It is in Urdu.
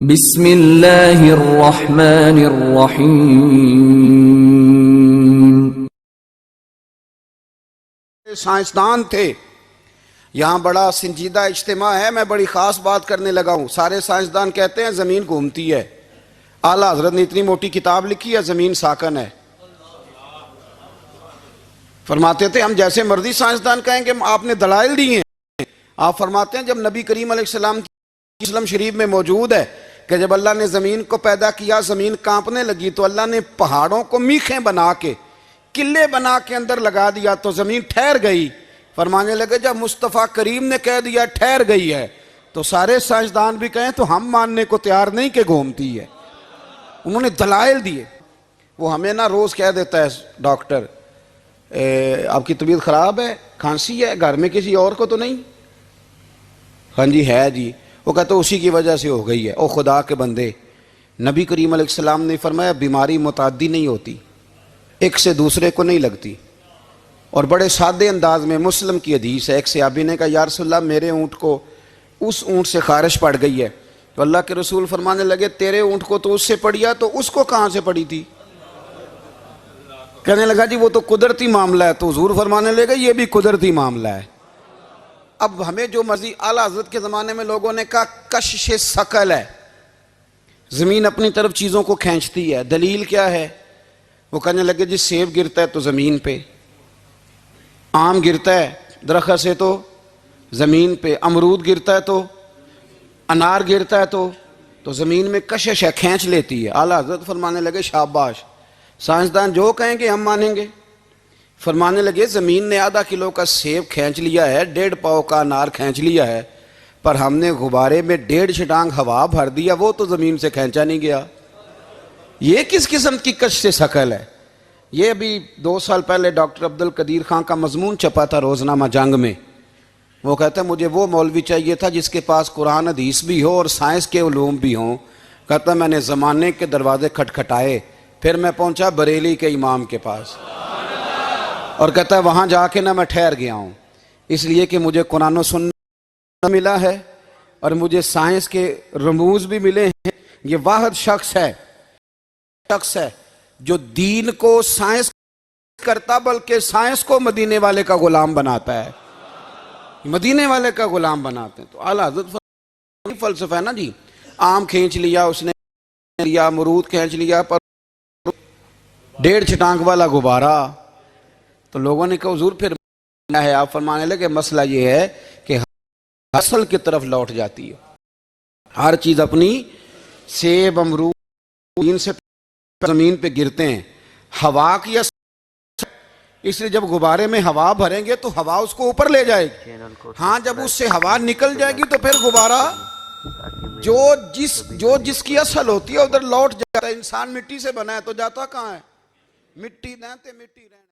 بسم اللہ الرحمن الرحیم۔ سائنسدان تھے، یہاں بڑا سنجیدہ اجتماع ہے، میں بڑی خاص بات کرنے لگا ہوں۔ سارے سائنسدان کہتے ہیں زمین گھومتی ہے، اعلیٰ حضرت نے اتنی موٹی کتاب لکھی ہے زمین ساکن ہے۔ فرماتے تھے ہم جیسے مرضی سائنسدان کہیں کہ آپ نے دلائل دی ہیں۔ آپ فرماتے ہیں جب نبی کریم علیہ السلام کی مسلم شریف میں موجود ہے کہ جب اللہ نے زمین کو پیدا کیا زمین کانپنے لگی تو اللہ نے پہاڑوں کو میخیں بنا کے قلعے بنا کے اندر لگا دیا تو زمین ٹھہر گئی۔ فرمانے لگے جب مصطفیٰ کریم نے کہہ دیا ٹھہر گئی ہے تو سارے سائنسدان بھی کہیں تو ہم ماننے کو تیار نہیں کہ گھومتی ہے۔ انہوں نے دلائل دیے۔ وہ ہمیں نہ روز کہہ دیتا ہے ڈاکٹر آپ کی طبیعت خراب ہے، کھانسی ہے، گھر میں کسی اور کو تو نہیں؟ ہاں جی ہے جی۔ وہ کہتے اسی کی وجہ سے ہو گئی ہے۔ او خدا کے بندے، نبی کریم علیہ السلام نے فرمایا بیماری متعدی نہیں ہوتی، ایک سے دوسرے کو نہیں لگتی۔ اور بڑے سادے انداز میں مسلم کی حدیث ہے، ایک صحابی نے کہا یا رسول اللہ میرے اونٹ کو اس اونٹ سے خارش پڑ گئی ہے، تو اللہ کے رسول فرمانے لگے تیرے اونٹ کو تو اس سے پڑیا تو اس کو کہاں سے پڑی تھی؟ کہنے لگا جی وہ تو قدرتی معاملہ ہے، تو حضور فرمانے لگے یہ بھی قدرتی معاملہ ہے۔ اب ہمیں جو مرضی، اعلیٰ حضرت کے زمانے میں لوگوں نے کہا کشش ثقل ہے، زمین اپنی طرف چیزوں کو کھینچتی ہے۔ دلیل کیا ہے؟ وہ کہنے لگے جی سیب گرتا ہے تو زمین پہ، آم گرتا ہے درخت سے تو زمین پہ، امرود گرتا ہے تو انار گرتا ہے تو زمین میں کشش ہے، کھینچ لیتی ہے۔ اعلیٰ حضرت فرمانے لگے شاباش، سائنسدان جو کہیں گے ہم مانیں گے۔ فرمانے لگے زمین نے آدھا کلو کا سیب کھینچ لیا ہے، 1.5 پاؤ کا انار کھینچ لیا ہے، پر ہم نے غبارے میں 1.5 چھٹانگ ہوا بھر دیا، وہ تو زمین سے کھینچا نہیں گیا۔ یہ کس قسم کی کشش ثقل ہے؟ یہ ابھی 2 سال پہلے ڈاکٹر عبدالقدیر خان کا مضمون چھپا تھا روزنامہ جنگ میں۔ وہ کہتا ہے مجھے وہ مولوی چاہیے تھا جس کے پاس قرآن حدیث بھی ہو اور سائنس کے علوم بھی ہوں۔ کہتا میں نے زمانے کے دروازے کھٹکھٹائے، پھر میں پہنچا بریلی کے امام کے پاس، اور کہتا ہے وہاں جا کے نہ میں ٹھہر گیا ہوں، اس لیے کہ مجھے قرآن و سنت ملا ہے اور مجھے سائنس کے رموز بھی ملے ہیں۔ یہ واحد شخص ہے جو دین کو سائنس کرتا بلکہ سائنس کو مدینے والے کا غلام بناتا ہے، مدینے والے کا غلام بناتے ہیں۔ تو اعلیٰ حضرت فلسفہ ہے نا جی، آم کھینچ لیا اس نے لیا، امرود کھینچ لیا، پر 1.5 چھٹانگ والا غبارہ۔ تو لوگوں نے کہا حضور پھر ہے؟ آپ فرمانے لگے مسئلہ یہ ہے کہ اصل کی طرف لوٹ جاتی ہے، ہر چیز اپنی، سیب امرود سے زمین پہ گرتے ہیں، ہوا کی اس لیے جب غبارے میں ہوا بھریں گے تو ہوا اس کو اوپر لے جائے گی۔ ہاں جب اس سے ہوا نکل جائے گی تو پھر غبارہ جو جس کی اصل ہوتی ہے ادھر لوٹ جاتا ہے۔ انسان مٹی سے بنا ہے تو جاتا کہاں ہے؟ مٹی رہتے مٹی رہنے